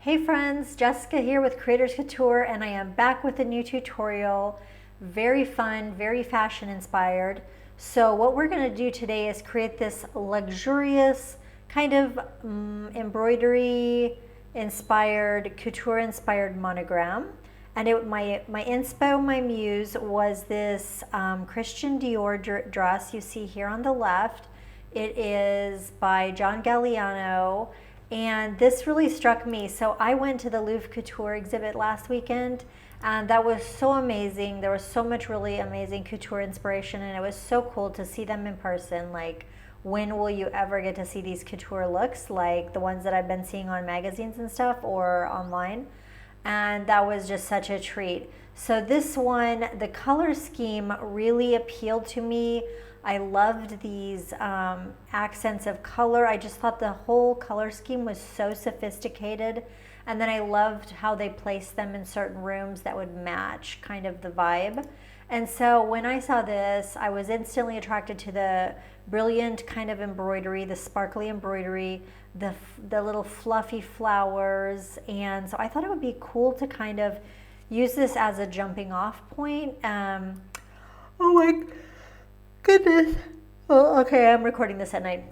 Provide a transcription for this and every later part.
Hey friends, Jessica here with Creators Couture, and I am back with a new tutorial. Very fun, very fashion inspired. So what we're going to do today is create this luxurious kind of embroidery inspired, couture inspired monogram. And my inspo, my muse was this Christian Dior dress you see here on the left. It is by John Galliano. And this really struck me. So I went to the Louvre Couture exhibit last weekend, and that was so amazing. There was so much really amazing couture inspiration, and it was so cool to see them in person. Like, when will you ever get to see these couture looks like the ones that I've been seeing on magazines and stuff or online? And that was just such a treat. So this one, the color scheme really appealed to me. I loved these accents of color. I just thought the whole color scheme was so sophisticated. And then I loved how they placed them in certain rooms that would match kind of the vibe. And so when I saw this, I was instantly attracted to the brilliant kind of embroidery, the sparkly embroidery, the little fluffy flowers. And so I thought it would be cool to kind of use this as a jumping off point. Oh my goodness. Well, okay, I'm recording this at night.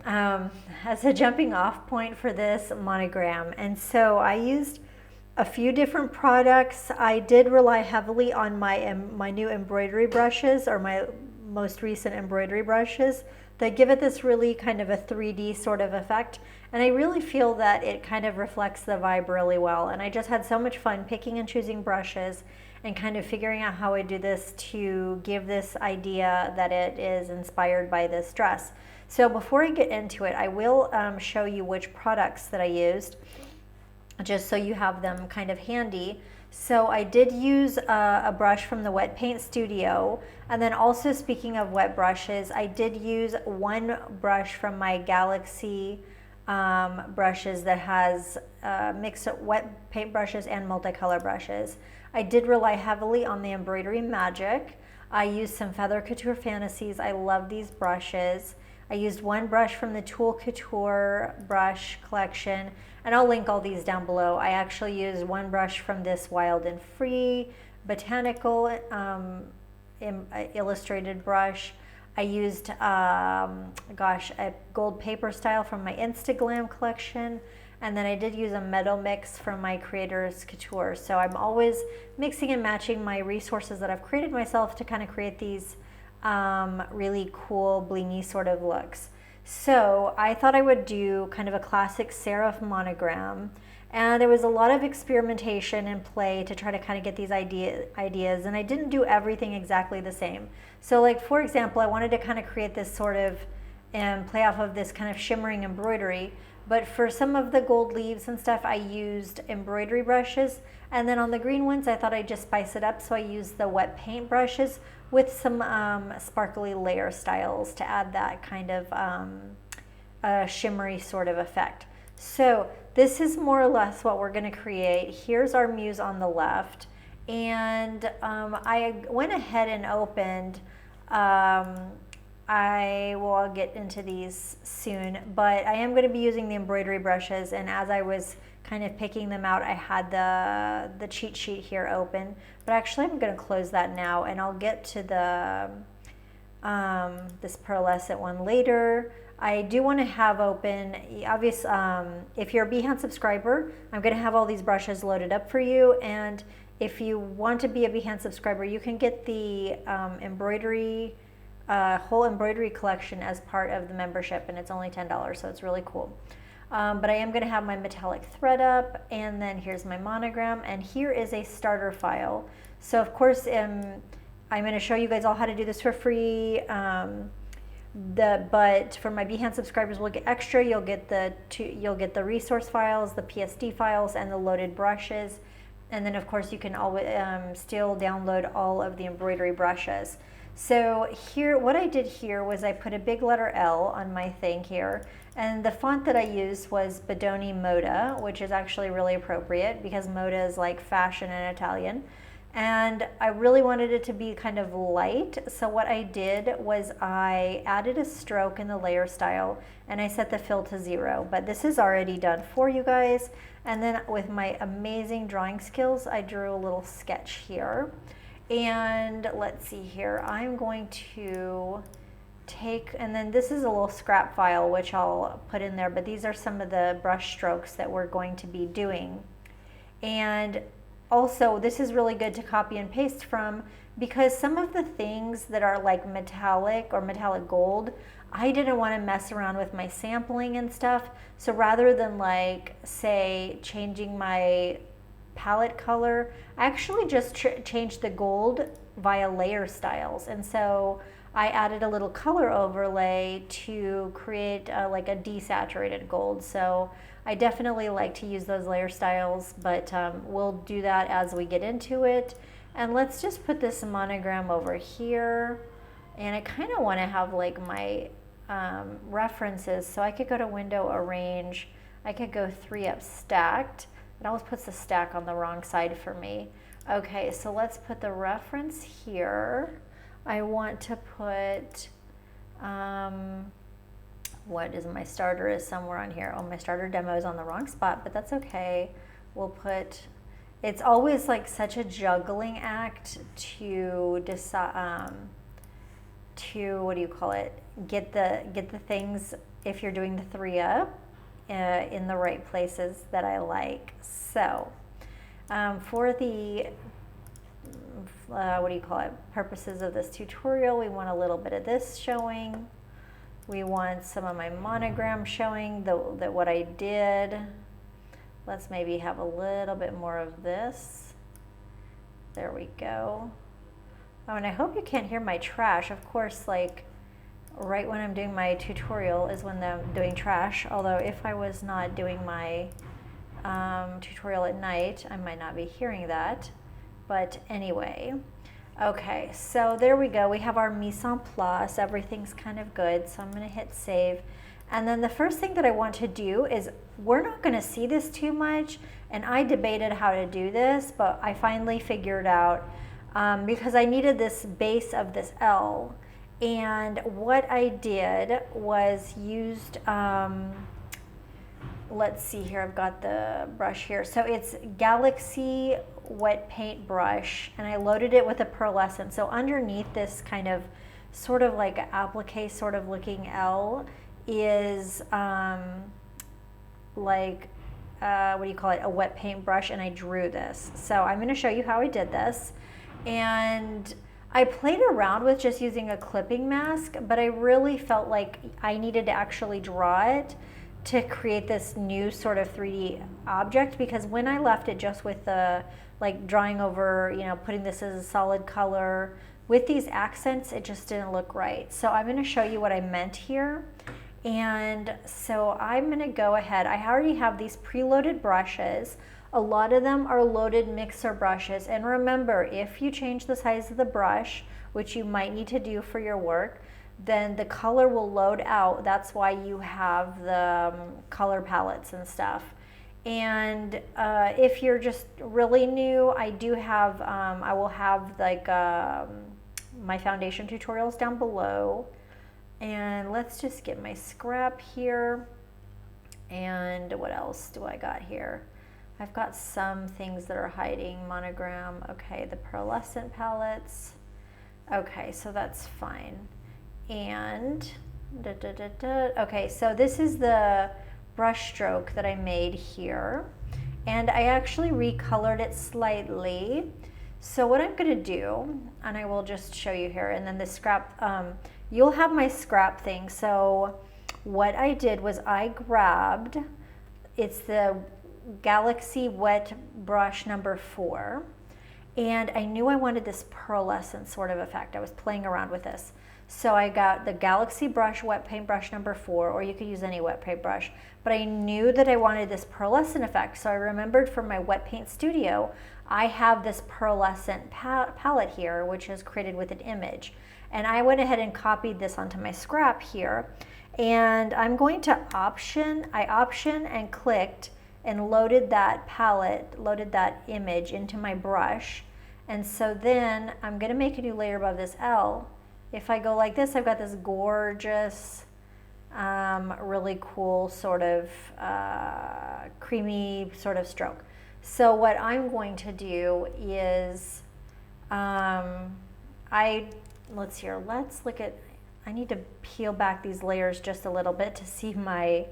As a jumping off point for this monogram. And so I used a few different products. I did rely heavily on my new embroidery brushes, or my most recent embroidery brushes, that give it this really kind of a 3D sort of effect. And I really feel that it kind of reflects the vibe really well. And I just had so much fun picking and choosing brushes and kind of figuring out how I do this to give this idea that it is inspired by this dress. So before I get into it, I will show you which products that I used, just so you have them kind of handy. So I did use a brush from the Wet Paint Studio, and then also, speaking of wet brushes, I did use one brush from my Galaxy brushes that has mixed wet paint brushes and multicolor brushes. I did rely heavily on the Embroidery Magic. I used some Feather Couture Fantasies. I love these brushes. I used one brush from the Tool Couture brush collection, and I'll link all these down below. I actually used one brush from this Wild and Free Botanical illustrated brush. I used, a gold paper style from my Instaglam collection. And then I did use a metal mix from my Creators Couture. So I'm always mixing and matching my resources that I've created myself to kind of create these really cool blingy sort of looks. So I thought I would do kind of a classic serif monogram. And there was a lot of experimentation and play to try to kind of get these ideas. And I didn't do everything exactly the same. So like, for example, I wanted to kind of create this sort of, and play off of this kind of shimmering embroidery. But for some of the gold leaves and stuff, I used embroidery brushes. And then on the green ones, I thought I'd just spice it up. So I used the wet paint brushes with some sparkly layer styles to add that kind of shimmery sort of effect. So this is more or less what we're going to create. Here's our muse on the left. And I went ahead and opened, I will get into these soon, but I am going to be using the embroidery brushes, and as I was kind of picking them out, I had the cheat sheet here open, but actually I'm going to close that now, and I'll get to the this pearlescent one later. I do want to have open, obviously, if you're a Behance subscriber, I'm going to have all these brushes loaded up for you, and if you want to be a Behance subscriber, you can get the embroidery whole embroidery collection as part of the membership, and it's only $10, so it's really cool. But I am going to have my metallic thread up, and then here's my monogram, and here is a starter file. So of course, I'm going to show you guys all how to do this for free. But for my Behance subscribers, we'll get extra. You'll get the resource files, the PSD files, and the loaded brushes. And then of course you can always still download all of the embroidery brushes. So here, what I did here was I put a big letter L on my thing here, and the font that I used was Bodoni Moda, which is actually really appropriate because Moda is like fashion in Italian. And I really wanted it to be kind of light. So what I did was I added a stroke in the layer style and I set the fill to 0, but this is already done for you guys. And then with my amazing drawing skills, I drew a little sketch here. And let's see here, I'm going to take, and then this is a little scrap file which I'll put in there, but these are some of the brush strokes that we're going to be doing. And also, this is really good to copy and paste from, because some of the things that are like metallic or metallic gold, I didn't want to mess around with my sampling and stuff. So rather than like, say, changing my palette color, I actually just changed the gold via layer styles. And so I added a little color overlay to create like a desaturated gold. So I definitely like to use those layer styles, but we'll do that as we get into it. And let's just put this monogram over here. And I kind of want to have like my references. So I could go to window, arrange. I could go 3 up stacked. It always puts the stack on the wrong side for me. Okay, so let's put the reference here. I want to put, what is my starter is somewhere on here. Oh, my starter demo is on the wrong spot, but that's okay. We'll put, it's always like such a juggling act to decide, what do you call it? Get the things, if you're doing the 3 up, in the right places that I like. So, for the, what do you call it, purposes of this tutorial, we want a little bit of this showing. We want some of my monogram showing that what I did. Let's maybe have a little bit more of this. There we go. Oh, and I hope you can't hear my trash. Of course, like right when I'm doing my tutorial is when I'm doing trash. Although if I was not doing my tutorial at night, I might not be hearing that. But anyway, okay, so there we go. We have our mise en place. Everything's kind of good. So I'm going to hit save. And then the first thing that I want to do is, we're not going to see this too much. And I debated how to do this, but I finally figured out, because I needed this base of this L. And what I did was used, let's see here, I've got the brush here. So it's Galaxy wet paint brush, and I loaded it with a pearlescent. So underneath this kind of sort of like applique sort of looking L is like, what do you call it, a wet paint brush, and I drew this. So I'm going to show you how I did this. And I played around with just using a clipping mask, but I really felt like I needed to actually draw it to create this new sort of 3D object, because when I left it just with the like drawing over, you know, putting this as a solid color with these accents, it just didn't look right. So I'm going to show you what I meant here. And so I'm going to go ahead. I already have these preloaded brushes. A lot of them are loaded mixer brushes. And remember, if you change the size of the brush, which you might need to do for your work, then the color will load out. That's why you have the color palettes and stuff. And if you're just really new, I do have, I will have like my foundation tutorials down below. And let's just get my scrap here. And what else do I got here? I've got some things that are hiding. Monogram, okay, the pearlescent palettes. Okay, so that's fine. And, okay, so this is the brush stroke that I made here. And I actually recolored it slightly. So what I'm gonna do, and I will just show you here, and then the scrap, you'll have my scrap thing. So what I did was I grabbed, it's the Galaxy Wet Brush number 4. And I knew I wanted this pearlescent sort of effect. I was playing around with this. So I got the Galaxy brush, wet paint brush number 4, or you could use any wet paint brush. But I knew that I wanted this pearlescent effect. So I remembered from my wet paint studio, I have this pearlescent palette here, which is created with an image. And I went ahead and copied this onto my scrap here. And I'm going to option and clicked and loaded that palette, loaded that image into my brush. And so then I'm gonna make a new layer above this L. If I go like this, I've got this gorgeous, really cool sort of creamy sort of stroke. So what I'm going to do is, let's look at, I need to peel back these layers just a little bit to see my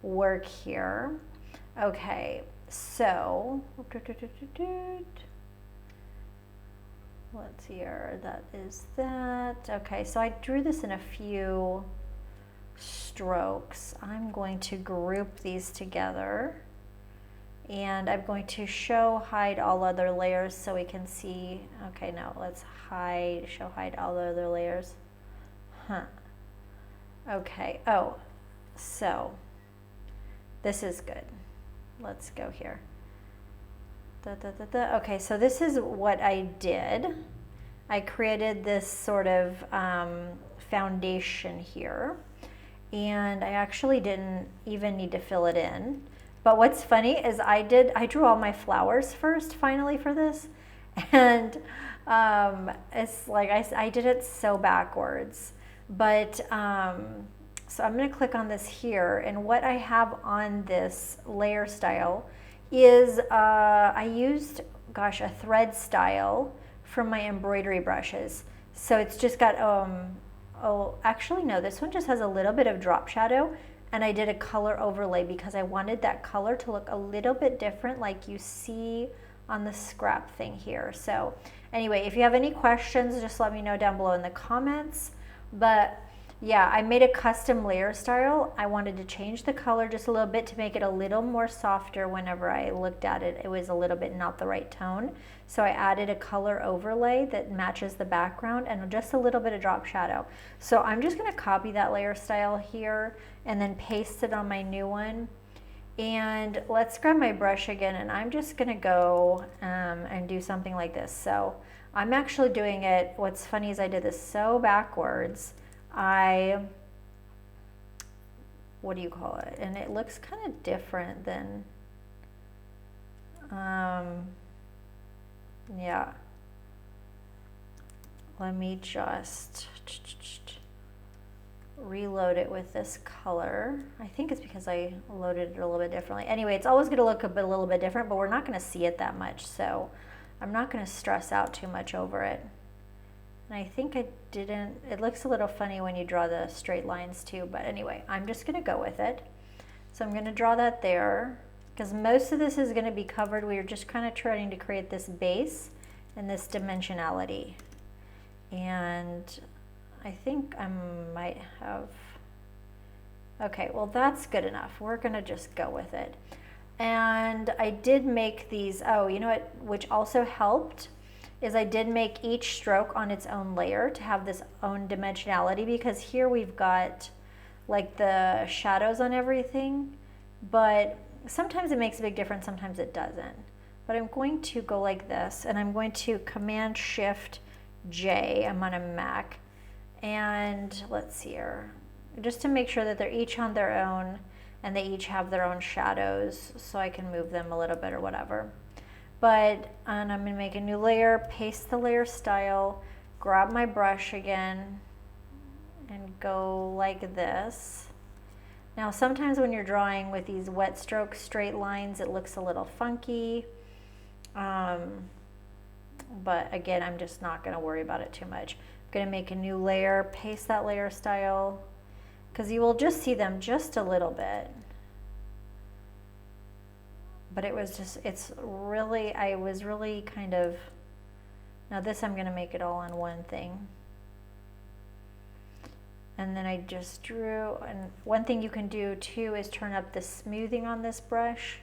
work here. Okay, so, let's see here, that is that. Okay, so I drew this in a few strokes. I'm going to group these together, and I'm going to hide all other layers so we can see. Okay, now let's hide all other layers. Okay, oh, so this is good. Let's go here. Okay, so this is what I did. I created this sort of foundation here, and I actually didn't even need to fill it in. But what's funny is I drew all my flowers first finally for this, and it's like I did it so backwards. But so I'm going to click on this here, and what I have on this layer style is I used, gosh, a thread style from my embroidery brushes. So it's just got, oh, actually no, this one just has a little bit of drop shadow, and I did a color overlay because I wanted that color to look a little bit different like you see on the scrap thing here. So anyway, if you have any questions, just let me know down below in the comments. But yeah, I made a custom layer style. I wanted to change the color just a little bit to make it a little more softer. Whenever I looked at it, it was a little bit not the right tone. So I added a color overlay that matches the background and just a little bit of drop shadow. So I'm just gonna copy that layer style here and then paste it on my new one. And let's grab my brush again, and I'm just gonna go and do something like this. So I'm actually doing it, what's funny is I did this so backwards. What do you call it? And it looks kind of different than, yeah. Let me just reload it with this color. I think it's because I loaded it a little bit differently. Anyway, it's always going to look a little bit different, but we're not going to see it that much, so I'm not going to stress out too much over it. And I think I didn't, it looks a little funny when you draw the straight lines too, but anyway, I'm just gonna go with it. So I'm gonna draw that there, because most of this is gonna be covered. We are just kind of trying to create this base and this dimensionality. And I think I might have, okay, well that's good enough. We're gonna just go with it. And I did make these, oh, you know what, which also helped, is I did make each stroke on its own layer to have this own dimensionality, because here we've got like the shadows on everything, but sometimes it makes a big difference, sometimes it doesn't. But I'm going to go like this, and I'm going to Command Shift J, I'm on a Mac, and let's see here, just to make sure that they're each on their own and they each have their own shadows, so I can move them a little bit or whatever. And I'm gonna make a new layer, paste the layer style, grab my brush again, and go like this. Now sometimes when you're drawing with these wet stroke straight lines, it looks a little funky. But again, I'm just not gonna worry about it too much. I'm gonna make a new layer, paste that layer style, because you will just see them just a little bit. But it was just, I was really kind of, now this I'm gonna make it all on one thing. And then I just drew, and one thing you can do too is turn up the smoothing on this brush.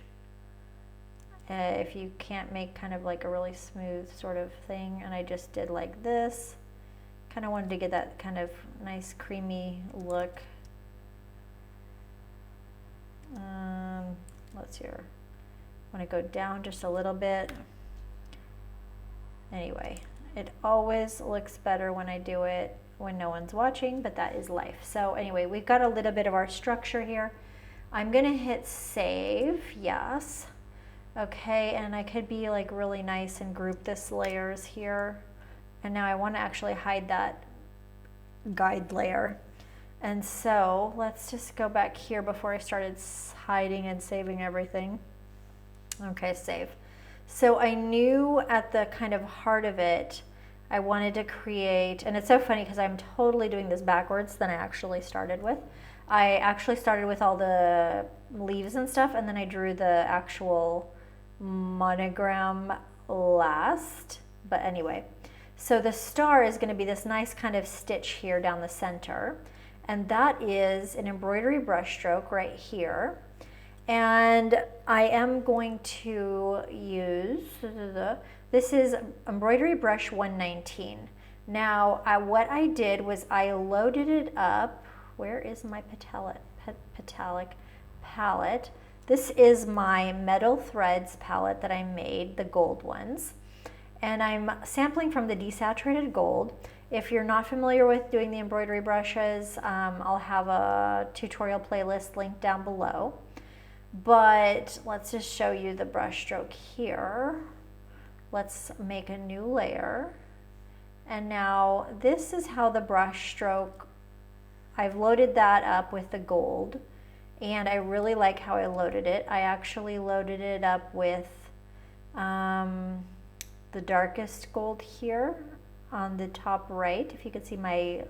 If you can't make kind of like a really smooth sort of thing, and I just did like this. Kind of wanted to get that kind of nice creamy look. Let's see here. I'm gonna go down just a little bit. Anyway, it always looks better when I do it when no one's watching, but that is life. So anyway, we've got a little bit of our structure here. I'm gonna hit save, yes. Okay, and I could be like really nice and group this layers here. And now I want to actually hide that guide layer. And so let's just go back here before I started hiding and saving everything. Okay, save. So I knew at the kind of heart of it, I wanted to create, and it's so funny because I'm totally doing this backwards than I actually started with. I actually started with all the leaves and stuff, and then I drew the actual monogram last. But anyway, so the star is going to be this nice kind of stitch here down the center, and that is an embroidery brush stroke right here. And I am going to use, this is embroidery brush 119. Now, what I did was I loaded it up. Where is my metallic palette? This is my metal threads palette that I made, the gold ones. And I'm sampling from the desaturated gold. If you're not familiar with doing the embroidery brushes, I'll have a tutorial playlist linked down below. But let's just show you the brush stroke here. Let's make a new layer. And now this is how the brush stroke, I've loaded that up with the gold, and I really like how I loaded it. I actually loaded it up with the darkest gold here on the top right. If you could see my,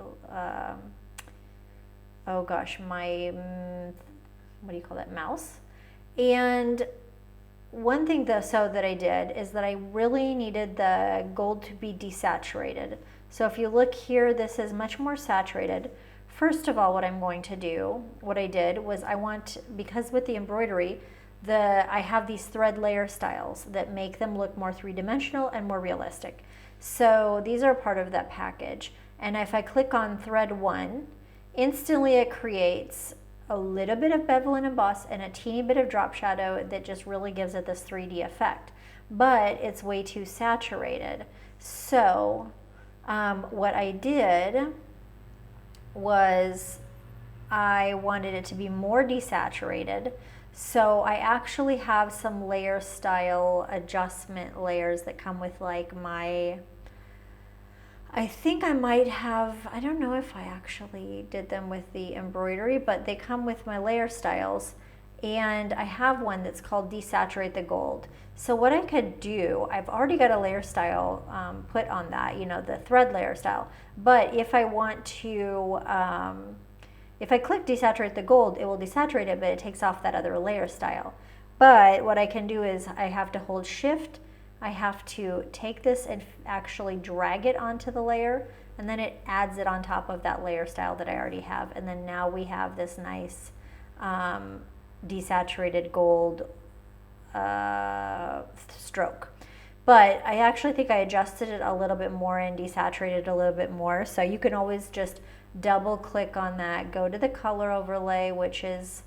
oh gosh, my, what do you call that, mouse? And one thing though, that I did is that I really needed the gold to be desaturated. So if you look here, this is much more saturated. First of all, what I'm going to do, what I did was because with the embroidery, I have these thread layer styles that make them look more three-dimensional and more realistic. So these are part of that package. And if I click on thread 1, instantly it creates a little bit of bevel and emboss and a teeny bit of drop shadow that just really gives it this 3D effect. But it's way too saturated. So what I did was I wanted it to be more desaturated. So I actually have some layer style adjustment layers that come with like my, I think I might have, I don't know if I actually did them with the embroidery, but they come with my layer styles. And I have one that's called Desaturate the Gold. So what I could do, I've already got a layer style put on that, you know, the thread layer style. But if I want to, if I click Desaturate the Gold, it will desaturate it, but it takes off that other layer style. But what I can do is I have to hold Shift. I have to take this and actually drag it onto the layer, and then it adds it on top of that layer style that I already have. And then now we have this nice desaturated gold stroke. But I actually think I adjusted it a little bit more and desaturated a little bit more. So you can always just double click on that, go to the color overlay, which is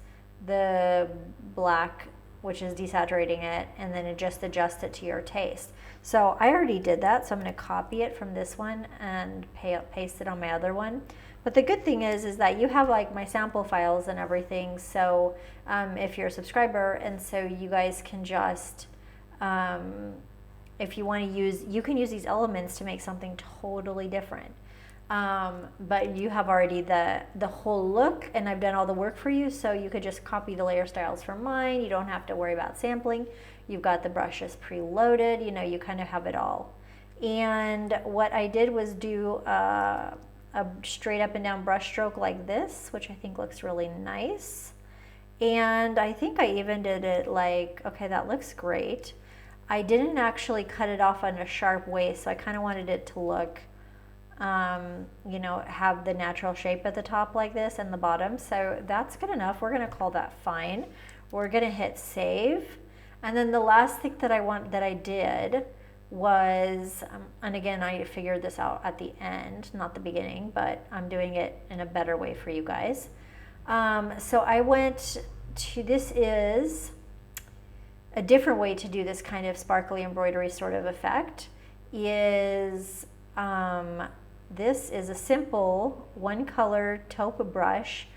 the black, which is desaturating it, and then just adjust it to your taste. So I already did that, so I'm going to copy it from this one and paste it on my other one. But the good thing is that you have like my sample files and everything, so if you're a subscriber, and so you guys can just, if you want to use, you can use these elements to make something totally different. But you have already the whole look, and I've done all the work for you, so you could just copy the layer styles from mine. You don't have to worry about sampling. You've got the brushes preloaded, you know, you kind of have it all. And what I did was do a straight up and down brush stroke like this, which I think looks really nice. And I think I even did it like, okay, that looks great. I didn't actually cut it off on a sharp way, so I kind of wanted it to look, you know, have the natural shape at the top like this and the bottom. So that's good enough. We're going to call that fine. We're going to hit save. And then the last thing that I did was, and again, I figured this out at the end, not the beginning, but I'm doing it in a better way for you guys. So I went to, this is a different way to do this kind of sparkly embroidery sort of effect, is this is a simple one color taupe brush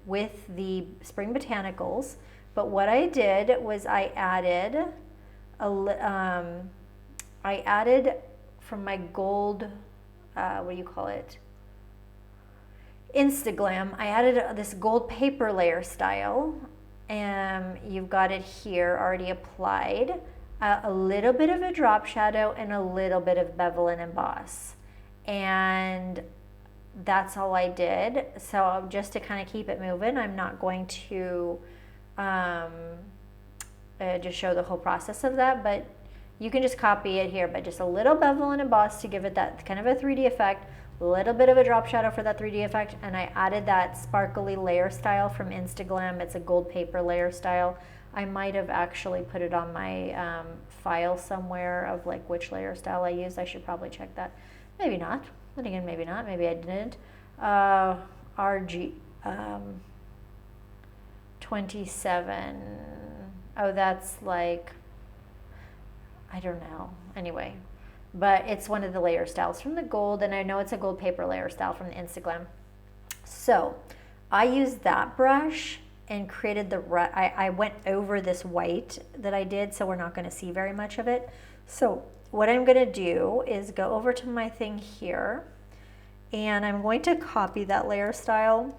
with the Spring Botanicals. But what I did was I added I added from my gold, what do you call it? Instaglam, I added this gold paper layer style, and you've got it here already applied. A little bit of a drop shadow and a little bit of bevel and emboss. And that's all I did. So just to kind of keep it moving, I'm not going to just show the whole process of that, but you can just copy it here, but just a little bevel and emboss to give it that kind of a 3D effect, a little bit of a drop shadow for that 3D effect, and I added that sparkly layer style from Instaglam. It's a gold paper layer style. I might have actually put it on my file somewhere of like which layer style I used. I should probably check that. Maybe not. Then again, maybe not. Maybe I didn't. RG 27. Oh, that's like, I don't know. Anyway, but it's one of the layer styles from the gold, and I know it's a gold paper layer style from the Instaglam. So I used that brush and created I went over this white that I did, so we're not going to see very much of it. So what I'm going to do is go over to my thing here, and I'm going to copy that layer style,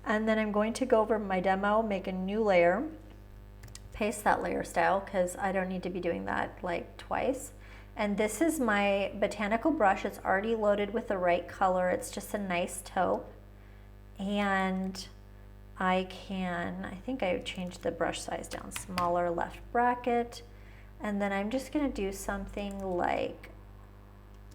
and then I'm going to go over my demo, make a new layer, paste that layer style because I don't need to be doing that like twice. And this is my Botanical brush. It's already loaded with the right color. It's just a nice taupe, and I think I changed the brush size down, smaller left bracket, and then I'm just gonna do something like,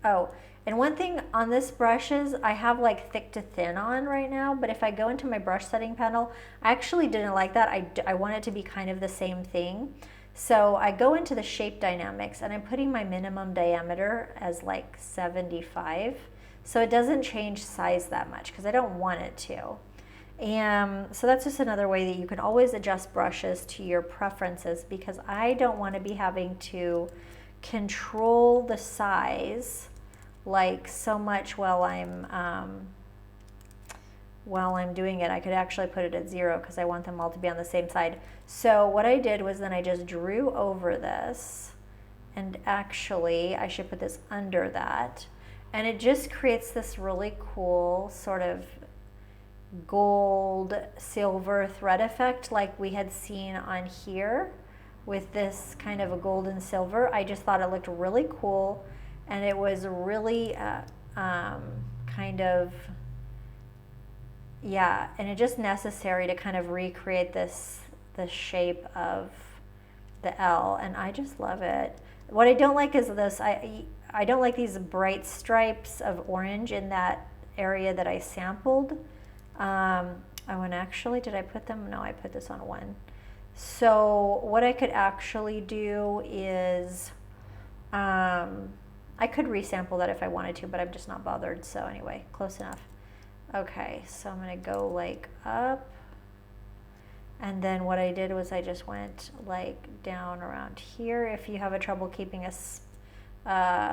oh, and one thing on this brush is I have like thick to thin on right now, but if I go into my brush setting panel, I actually didn't like that. I want it to be kind of the same thing. So I go into the shape dynamics, and I'm putting my minimum diameter as like 75. So it doesn't change size that much because I don't want it to. And so that's just another way that you can always adjust brushes to your preferences, because I don't want to be having to control the size like so much while I'm doing it. I could actually put it at 0 because I want them all to be on the same side. So what I did was then I just drew over this, and actually I should put this under that, and it just creates this really cool sort of gold silver thread effect like we had seen on here with this kind of a gold and silver. I just thought it looked really cool, and it was really kind of, yeah, and it's just necessary to kind of recreate the shape of the L, and I just love it. What I don't like is this, I don't like these bright stripes of orange in that area that I sampled. Oh, and actually, did I put them? No, I put this on 1. So what I could actually do is, I could resample that if I wanted to, but I'm just not bothered. So anyway, close enough. Okay, so I'm gonna go like up, and then what I did was I just went like down around here. If you have a trouble keeping a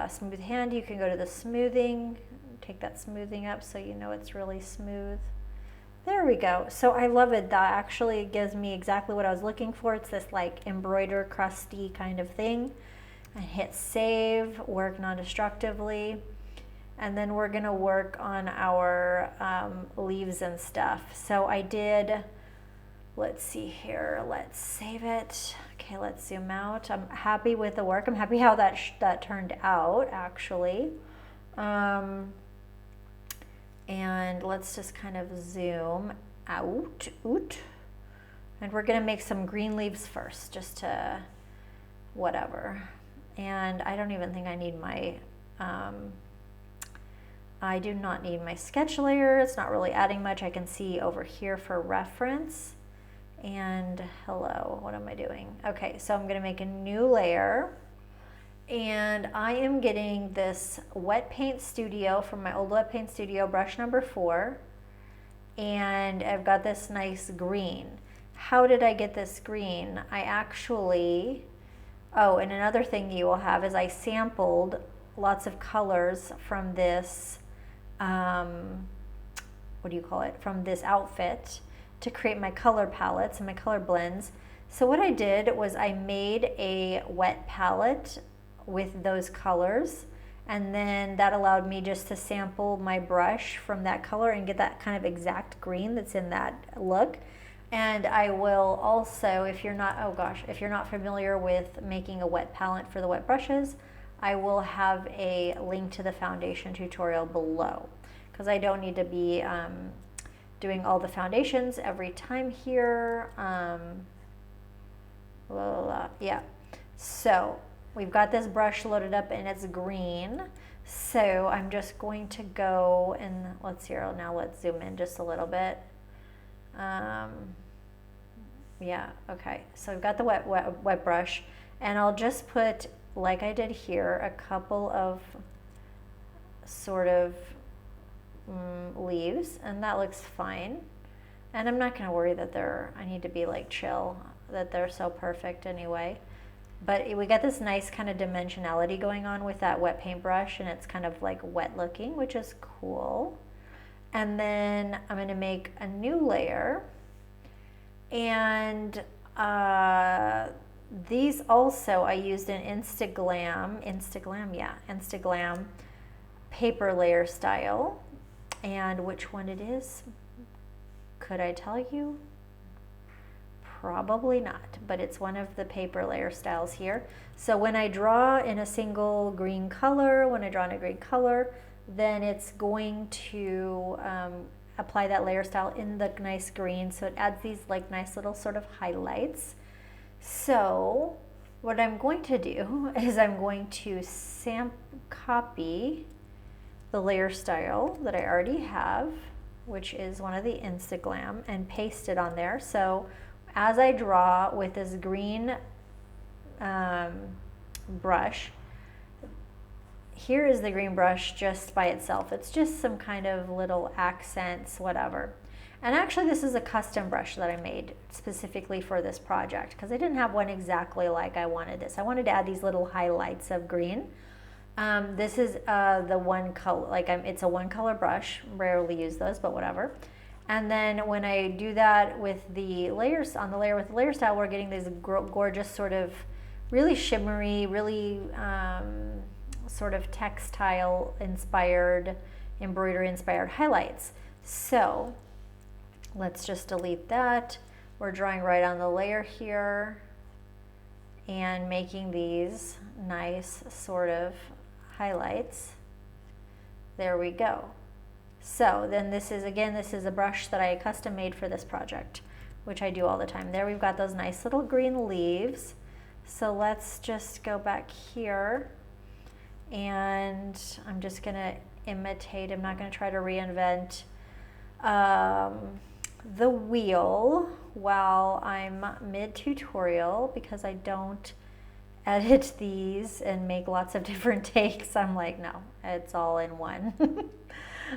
smooth hand, you can go to the smoothing, take that smoothing up so you know it's really smooth. There we go. So I love it. That actually gives me exactly what I was looking for. It's this like embroider crusty kind of thing. And hit save, work non-destructively. And then we're gonna work on our leaves and stuff. So I did, let's see here, let's save it. Okay, let's zoom out. I'm happy with the work. I'm happy how that turned out actually. And let's just kind of zoom out. And we're gonna make some green leaves first, just to whatever. And I don't even think I need my, I do not need my sketch layer. It's not really adding much. I can see over here for reference. And hello, what am I doing? Okay, so I'm gonna make a new layer. And I am getting this Wet Paint Studio from my old Wet Paint Studio, brush number 4. And I've got this nice green. How did I get this green? I actually, oh, and another thing you will have is I sampled lots of colors from this, what do you call it? From this outfit to create my color palettes and my color blends. So what I did was I made a wet palette with those colors, and then that allowed me just to sample my brush from that color and get that kind of exact green that's in that look. And I will also, if you're not, oh gosh, if you're not familiar with making a wet palette for the wet brushes, I will have a link to the foundation tutorial below, because I don't need to be doing all the foundations every time here. Yeah, so we've got this brush loaded up and it's green. So I'm just going to go and let's zoom in just a little bit. Yeah, okay, so I've got the wet brush, and I'll just put, like I did here, a couple of sort of leaves, and that looks fine. And I'm not going to worry that I need to be like chill, that they're so perfect anyway. But we got this nice kind of dimensionality going on with that wet paintbrush, and it's kind of like wet looking, which is cool. And then I'm going to make a new layer, and these also I used an Instaglam paper layer style. And which one it is, could I tell you? Probably not, but it's one of the paper layer styles here. So when I draw in a single green color, then it's going to apply that layer style in the nice green, so it adds these like nice little sort of highlights. So what I'm going to do is I'm going to copy the layer style that I already have, which is one of the Instaglam, and paste it on there. So as I draw with this green brush, here is the green brush just by itself. It's just some kind of little accents, whatever. And actually this is a custom brush that I made specifically for this project, because I didn't have one exactly like I wanted this. I wanted to add these little highlights of green. This is the one color, it's a one color brush, rarely use those, but whatever. And then when I do that with the layers, on the layer with the layer style, we're getting these gorgeous sort of really shimmery, really sort of textile inspired, embroidery inspired highlights. So let's just delete that. We're drawing right on the layer here and making these nice sort of highlights. There we go. So then this is a brush that I custom made for this project, which I do all the time. There we've got those nice little green leaves. So let's just go back here, and I'm just gonna imitate, I'm not gonna try to reinvent the wheel while I'm mid-tutorial, because I don't edit these and make lots of different takes. I'm like, no, it's all in one.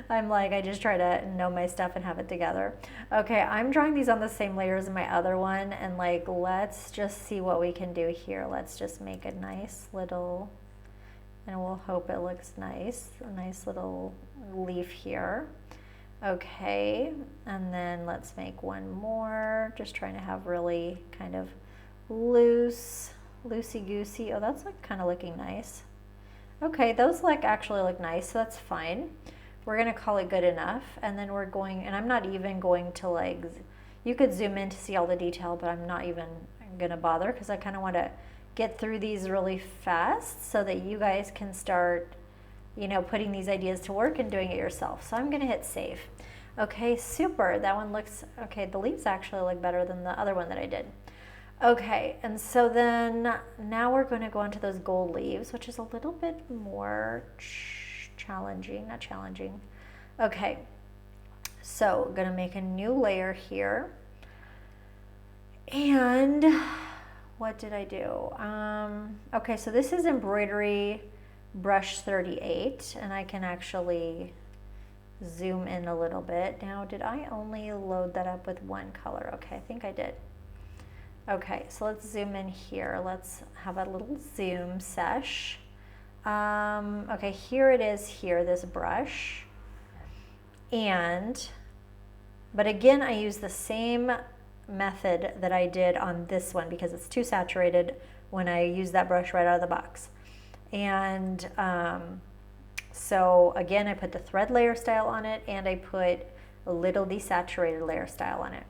I'm like, I just try to know my stuff and have it together. Okay, I'm drawing these on the same layer as my other one, and like, let's just see what we can do here. Let's just make a nice little, and we'll hope it looks nice, a nice little leaf here. Okay, and then let's make one more, just trying to have really kind of loosey-goosey. Oh, that's like kind of looking nice. Okay, those like actually look nice, so that's fine. We're gonna call it good enough, and then we're going, and I'm not even going to like, you could zoom in to see all the detail, but I'm not even gonna bother, because I kind of want to get through these really fast so that you guys can start, you know, putting these ideas to work and doing it yourself. So I'm gonna hit save. Okay, super, that one looks, okay, the leaves actually look better than the other one that I did. Okay, and so then now we're going to go on to those gold leaves, which is a little bit more challenging, not challenging. Okay, so I'm going to make a new layer here. And what did I do? Okay, so this is Embroidery brush 38, and I can actually zoom in a little bit. Now, did I only load that up with one color? Okay, I think I did. Okay, so let's zoom in here. Let's have a little zoom sesh. Okay, here it is here, this brush. But again, I use the same method that I did on this one because it's too saturated when I use that brush right out of the box. And so again, I put the thread layer style on it, and I put a little desaturated layer style on it.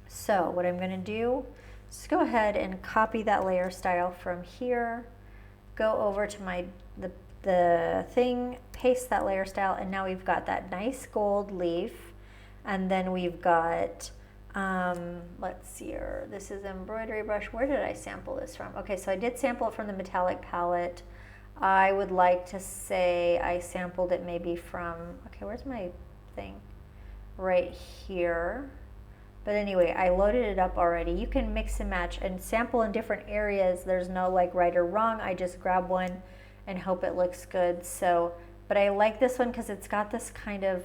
So what I'm going to do is go ahead and copy that layer style from here, go over to the thing, paste that layer style, and now we've got that nice gold leaf. And then we've got, let's see here, this is embroidery brush. Where did I sample this from? Okay, so I did sample it from the metallic palette. I would like to say I sampled it maybe from, okay, where's my thing? Right here. But anyway, I loaded it up already. You can mix and match and sample in different areas. There's no like right or wrong. I just grab one and hope it looks good. So, but I like this one because it's got this kind of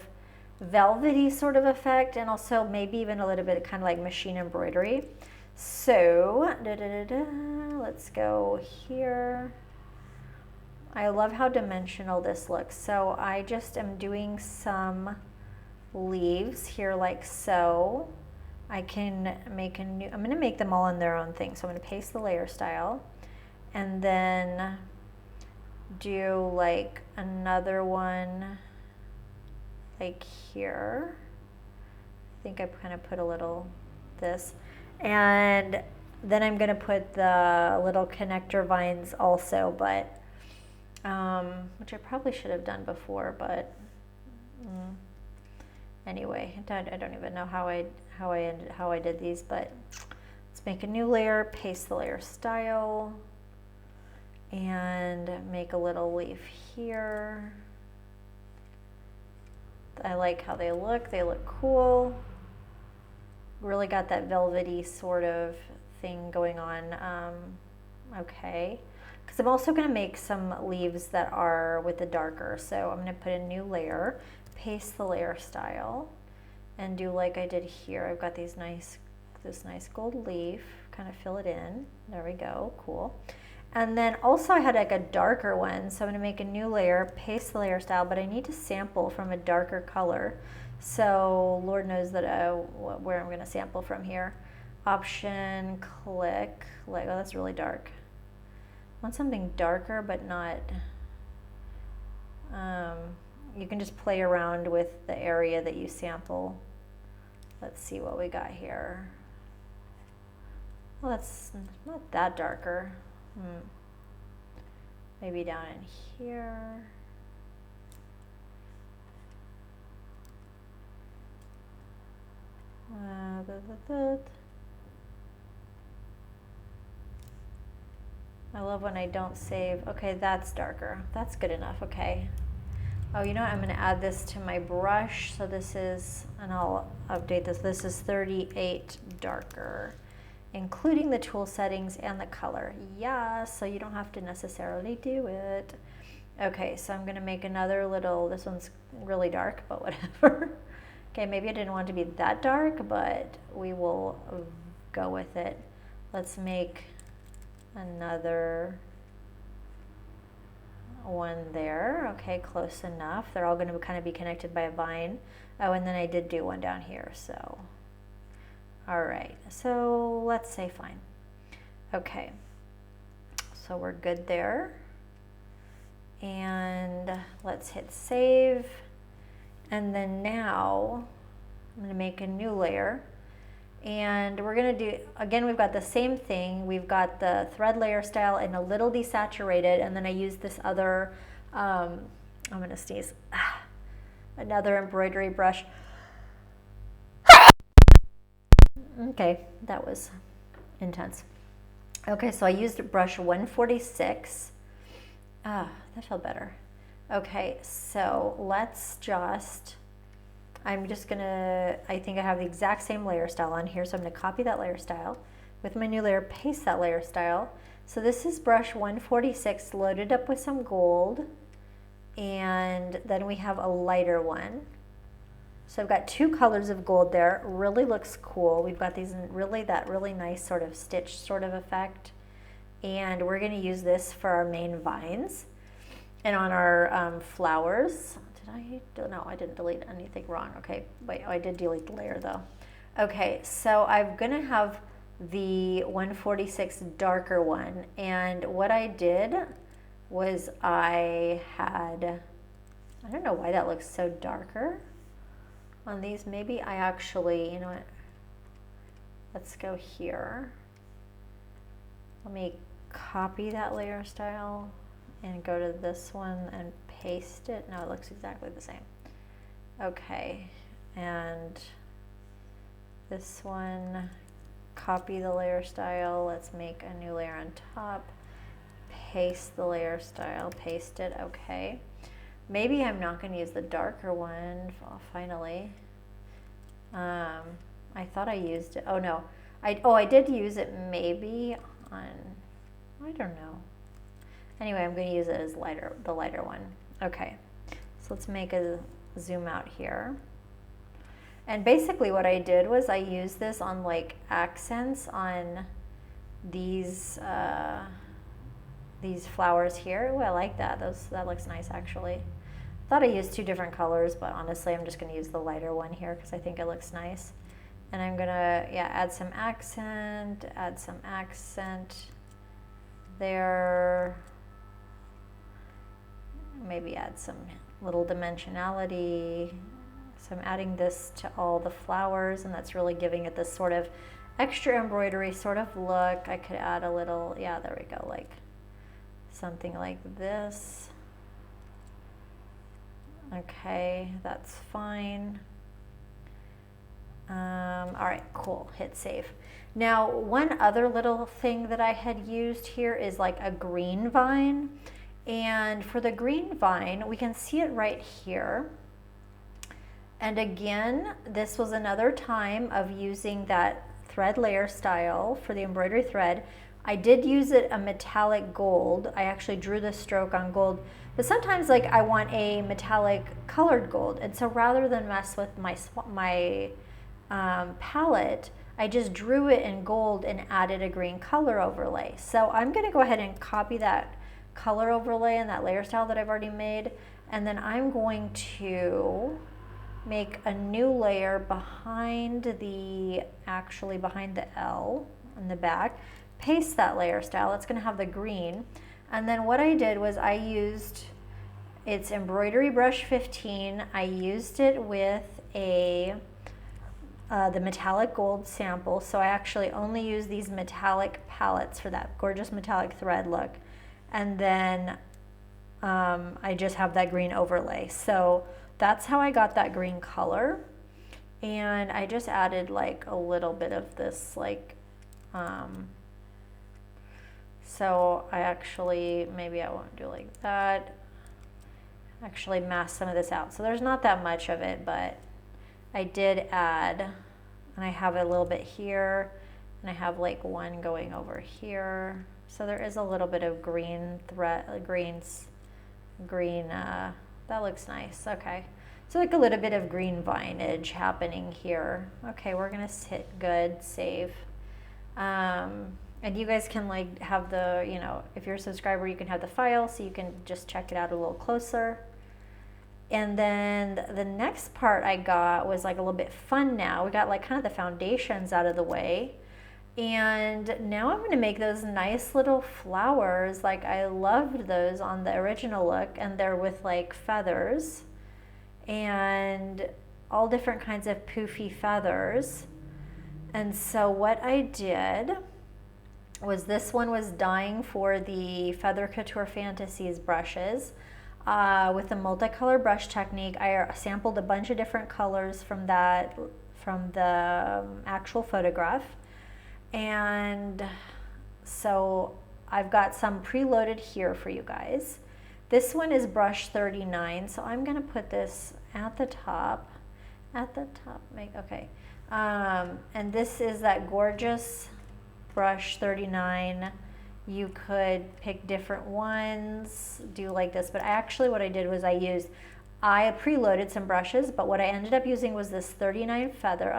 velvety sort of effect, and also maybe even a little bit kind of like machine embroidery. So, let's go here. I love how dimensional this looks. So I just am doing some leaves here like so. I can make a new, I'm going to make them all in their own thing. So I'm going to paste the layer style and then do like another one like here. I think I kind of put a little this, and then I'm going to put the little connector vines also, but which I probably should have done before, but anyway, I don't even know how I did these, but let's make a new layer, paste the layer style, and make a little leaf here. I like how they look. They look cool. Really got that velvety sort of thing going on. Okay. Because I'm also going to make some leaves that are with the darker. So I'm going to put a new layer, paste the layer style, and do like I did here. I've got this nice gold leaf, kind of fill it in. There we go, cool. And then also I had like a darker one, so I'm going to make a new layer, paste the layer style, but I need to sample from a darker color. So Lord knows that where I'm going to sample from here. Option, click, like, oh, that's really dark. I want something darker, but not, you can just play around with the area that you sample. Let's see what we got here. Well, that's not that darker. Maybe down in here. I love when I don't save. Okay, that's darker. That's good enough. Okay. Oh, you know what? I'm going to add this to my brush. So this is, and I'll update this. This is 38 darker, including the tool settings and the color. Yeah, so you don't have to necessarily do it. Okay, so I'm going to make another little, this one's really dark, but whatever. Okay, maybe I didn't want it to be that dark, but we will go with it. Let's make another one there. Okay, close enough. They're all going to kind of be connected by a vine. Oh, and then I did do one down here, so. All right, so let's say fine. Okay, so we're good there. And let's hit save. And then now I'm going to make a new layer. And we're going to do, again, we've got the same thing. We've got the thread layer style and a little desaturated. And then I use this other, I'm going to sneeze, another embroidery brush. Okay, that was intense. Okay, so I used brush 146. That felt better. Okay, so let's just, I'm just gonna, I think I have the exact same layer style on here, so I'm gonna copy that layer style. With my new layer, paste that layer style. So this is brush 146 loaded up with some gold, and then we have a lighter one. So I've got two colors of gold there. Really looks cool. We've got these that really nice sort of stitch sort of effect. And we're gonna use this for our main vines. And on our flowers, no, I didn't delete anything wrong. Okay, wait, oh, I did delete the layer though. Okay, so I'm gonna have the 146 darker one, and what I did was I don't know why that looks so darker on these. Maybe I actually, you know what, let's go here. Let me copy that layer style and go to this one and paste it. No, it looks exactly the same. Okay, and this one, copy the layer style. Let's make a new layer on top. Paste the layer style, paste it, okay. Maybe I'm not gonna use the darker one, finally. I thought I used it, oh no. I did use it maybe on, I don't know. Anyway, I'm gonna use it as the lighter one. Okay, so let's make a zoom out here. And basically what I did was I used this on like accents on these flowers here. Oh, I like that. That looks nice actually. I thought I used two different colors, but honestly I'm just gonna use the lighter one here because I think it looks nice. And I'm gonna, yeah, add some accent there. Maybe add some little dimensionality. So I'm adding this to all the flowers, and that's really giving it this sort of extra embroidery sort of look. I could add a little, yeah, there we go, like something like this. Okay, that's fine. All right, cool, hit save. Now, one other little thing that I had used here is like a green vine. And for the green vine, we can see it right here. And again, this was another time of using that thread layer style for the embroidery thread. I did use it a metallic gold. I actually drew the stroke on gold, but sometimes like I want a metallic colored gold. And so rather than mess with my palette, I just drew it in gold and added a green color overlay. So I'm gonna go ahead and copy that color overlay and that layer style that I've already made. And then I'm going to make a new layer behind behind the L in the back, paste that layer style. It's gonna have the green. And then what I did was I used, it's embroidery brush 15. I used it with the metallic gold sample. So I actually only use these metallic palettes for that gorgeous metallic thread look. And then I just have that green overlay. So that's how I got that green color. And I just added like a little bit of this like, so I actually, maybe I won't do like that. Actually mask some of this out. So there's not that much of it, but I did add, and I have a little bit here, and I have like one going over here. So there is a little bit of green thread, that looks nice. Okay, so like a little bit of green vinage happening here. Okay, we're gonna hit good, save. And you guys can like have the, you know, if you're a subscriber, you can have the file so you can just check it out a little closer. And then the next part I got was like a little bit fun now. We got like kind of the foundations out of the way. And now I'm gonna make those nice little flowers. Like I loved those on the original look, and they're with like feathers and all different kinds of poofy feathers. And so what I did was, this one was dying for the Feather Couture Fantasies brushes. With the multicolor brush technique, I sampled a bunch of different colors from the actual photograph. And so I've got some preloaded here for you guys. This one is brush 39, so I'm gonna put this at the top, okay. And this is that gorgeous brush 39. You could pick different ones, do like this, but actually what I did was I preloaded some brushes, but what I ended up using was this 39 feather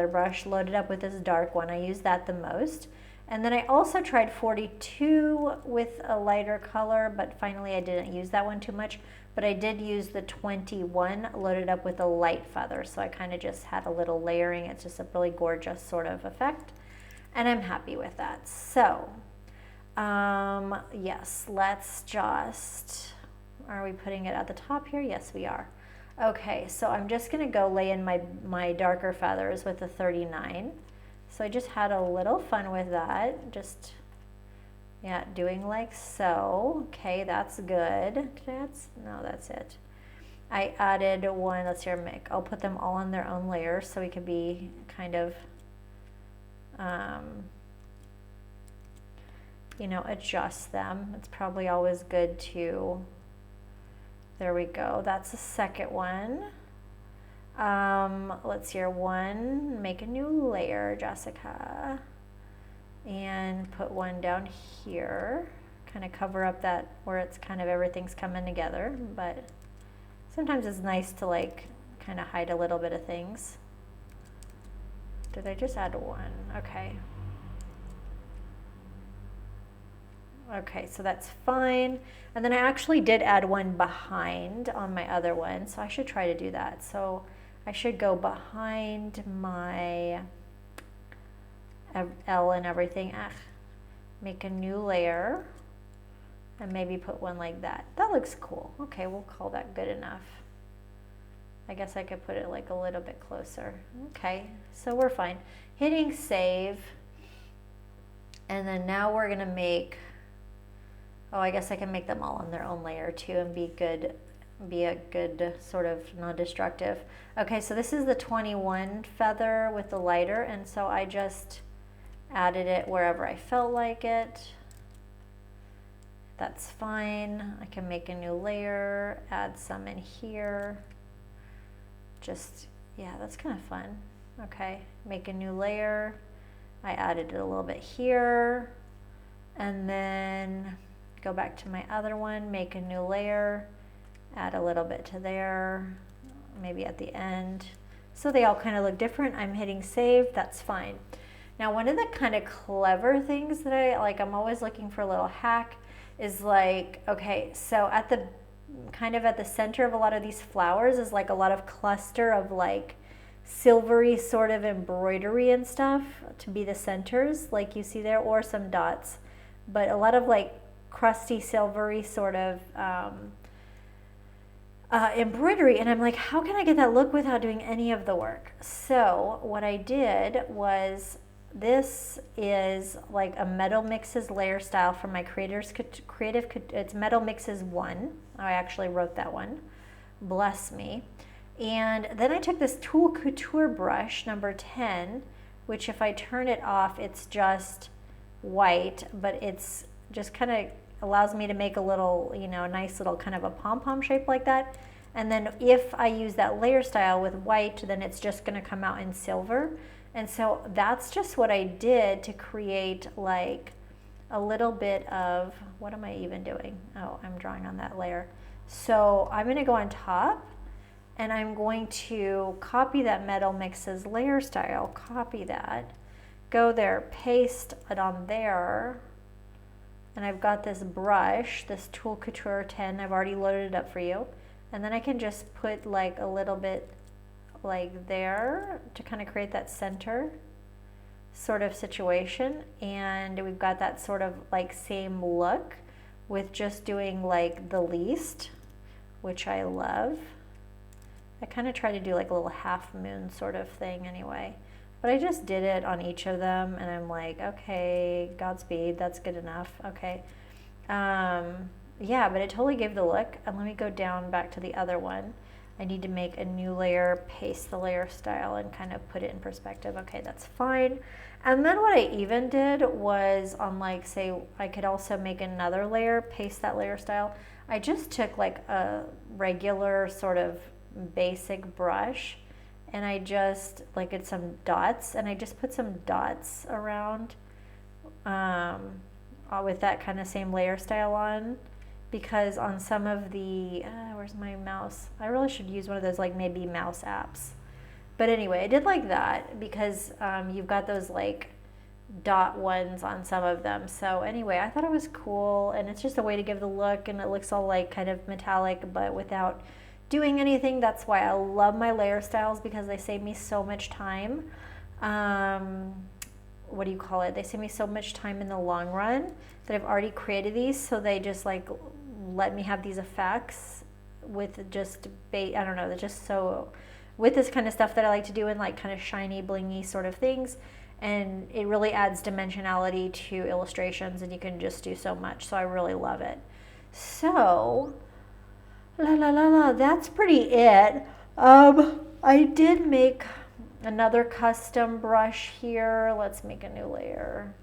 brush loaded up with this dark one. I used that the most. And then I also tried 42 with a lighter color, but finally I didn't use that one too much. But I did use the 21 loaded up with a light feather. So I kind of just had a little layering. It's just a really gorgeous sort of effect. And I'm happy with that. So, yes, let's just, are we putting it at the top here? Yes, we are. Okay, so I'm just gonna go lay in my darker feathers with the 39. So I just had a little fun with that. Just, yeah, doing like so. Okay, that's good. Did I add? No, that's it. I added one, let's see, I'll put them all on their own layers so we could be kind of, you know, adjust them. It's probably always good to, there we go. That's the second one. Let's see here, one, make a new layer, Jessica, and put one down here, kind of cover up that where it's kind of everything's coming together, but sometimes it's nice to like kind of hide a little bit of things. Did I just add one? Okay. Okay, so that's fine. And then I actually did add one behind on my other one, so I should try to do that. So I should go behind my L and everything. Make a new layer and maybe put one like that. That looks cool. Okay, we'll call that good enough. I guess I could put it like a little bit closer. Okay, so we're fine. Hitting save. And then now we're gonna make, oh, I guess I can make them all on their own layer too and be a good sort of non-destructive. Okay, so this is the 21 feather with the lighter, and so I just added it wherever I felt like it. That's fine. I can make a new layer, add some in here. Just, yeah, that's kind of fun. Okay, make a new layer. I added it a little bit here, and then go back to my other one, make a new layer, add a little bit to there, maybe at the end. So they all kind of look different. I'm hitting save, that's fine. Now, one of the kind of clever things that I'm always looking for a little hack is like, okay, so at the kind of at the center of a lot of these flowers is like a lot of cluster of like silvery sort of embroidery and stuff to be the centers, like you see there, or some dots, but a lot of like crusty silvery sort of embroidery, and I'm like, how can I get that look without doing any of the work? So what I did was, this is like a Metal Mixes layer style from my it's Metal Mixes 1. I actually wrote that one, bless me. And then I took this Tool Couture brush number 10, which if I turn it off, it's just white, but it's just kind of allows me to make a little, you know, nice little kind of a pom-pom shape like that. And then if I use that layer style with white, then it's just going to come out in silver. And so that's just what I did to create like a little bit of, what am I even doing? Oh, I'm drawing on that layer. So I'm going to go on top, and I'm going to copy that Metal Mixes layer style, copy that, go there, paste it on there, and I've got this brush, this Tool Couture 10, I've already loaded it up for you, and then I can just put like a little bit like there to kind of create that center sort of situation, and we've got that sort of like same look with just doing like the least, which I love. I kind of try to do like a little half moon sort of thing anyway, but I just did it on each of them, and I'm like, okay, Godspeed, that's good enough. Okay, yeah, but it totally gave the look. And let me go down back to the other one. I need to make a new layer, paste the layer style, and kind of put it in perspective. Okay, that's fine. And then what I even did was on like, say, I could also make another layer, paste that layer style. I just took like a regular sort of basic brush, and I just like did some dots, and I just put some dots around with that kind of same layer style on, because on some of the, where's my mouse? I really should use one of those like maybe mouse apps. But anyway, I did like that because you've got those like dot ones on some of them. So anyway, I thought it was cool, and it's just a way to give the look, and it looks all like kind of metallic but without doing anything. That's why I love my layer styles, because they save me so much time. What do you call it? They save me so much time in the long run that I've already created these, so they just like let me have these effects with just I don't know, they're just so with this kind of stuff that I like to do in like kind of shiny blingy sort of things, and it really adds dimensionality to illustrations, and you can just do so much. So I really love it. So that's pretty it. I did make another custom brush here. Let's make a new layer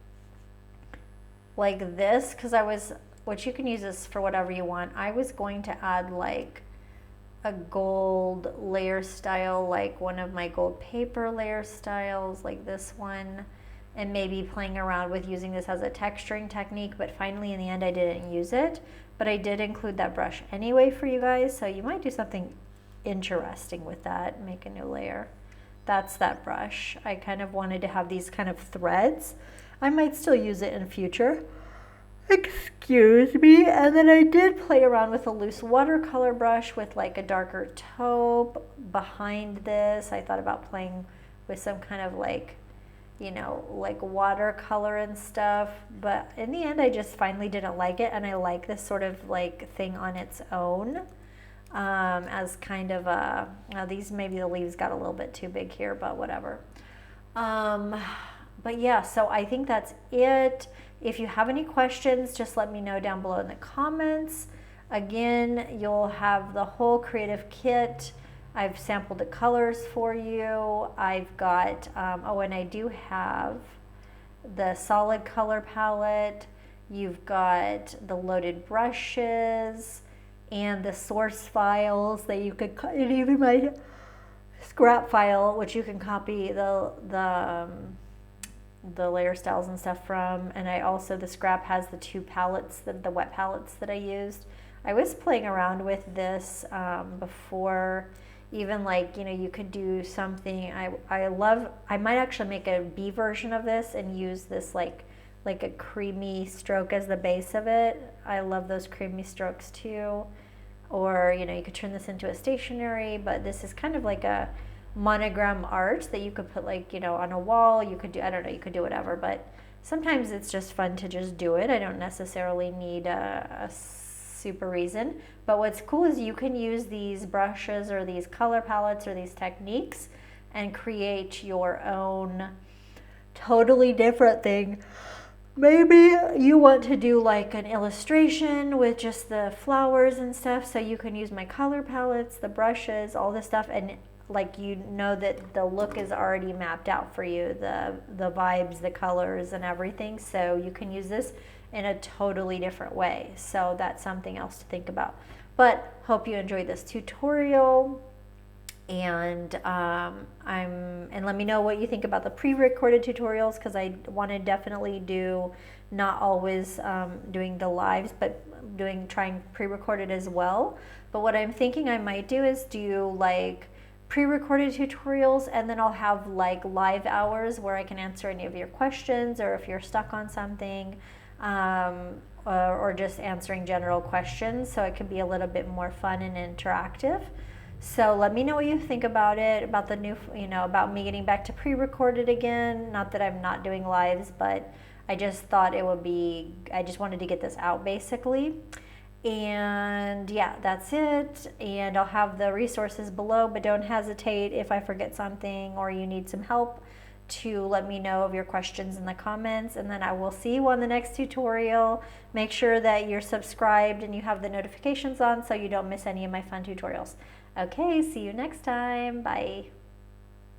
like this, because which you can use this for whatever you want. I was going to add like a gold layer style, like one of my gold paper layer styles, like this one, and maybe playing around with using this as a texturing technique, but finally in the end I didn't use it, but I did include that brush anyway for you guys, so you might do something interesting with that, make a new layer. That's that brush. I kind of wanted to have these kind of threads. I might still use it in future. Excuse me. And then I did play around with a loose watercolor brush with like a darker taupe behind this. I thought about playing with some kind of like, you know, like watercolor and stuff. But in the end, I just finally didn't like it. And I like this sort of like thing on its own. As kind of a, these maybe the leaves got a little bit too big here, but whatever. But yeah, so I think that's it. If you have any questions, just let me know down below in the comments. Again, you'll have the whole creative kit. I've sampled the colors for you. I've got, oh, and I do have the solid color palette. You've got the loaded brushes and the source files that you could, and even my scrap file, which you can copy the layer styles and stuff from. And I also, the scrap has the two palettes, the wet palettes that I used. I was playing around with this before, even like, you know, you could do something. I might actually make a B version of this and use this like a creamy stroke as the base of it. I love those creamy strokes too. Or, you know, you could turn this into a stationery, but this is kind of like a monogram art that you could put like, you know, on a wall. You could do, I don't know, you could do whatever, but sometimes it's just fun to just do it. I don't necessarily need a super reason, but what's cool is you can use these brushes or these color palettes or these techniques and create your own totally different thing. Maybe you want to do like an illustration with just the flowers and stuff, so you can use my color palettes, the brushes, all this stuff, and like, you know that the look is already mapped out for you, the vibes, the colors and everything, so you can use this in a totally different way. So that's something else to think about. But hope you enjoyed this tutorial. And and let me know what you think about the pre-recorded tutorials, because I want to definitely do not always doing the lives, but trying pre-recorded as well. But what I'm thinking I might do is do like pre-recorded tutorials, and then I'll have like live hours where I can answer any of your questions, or if you're stuck on something, or just answering general questions, so it can be a little bit more fun and interactive. So let me know what you think about it, about the new, you know, about me getting back to pre-recorded again. Not that I'm not doing lives, but I just thought it would be, I just wanted to get this out basically. And yeah, that's it. And I'll have the resources below, but don't hesitate if I forget something or you need some help to let me know of your questions in the comments. And then I will see you on the next tutorial. Make sure that you're subscribed and you have the notifications on so you don't miss any of my fun tutorials. Okay, see you next time. Bye.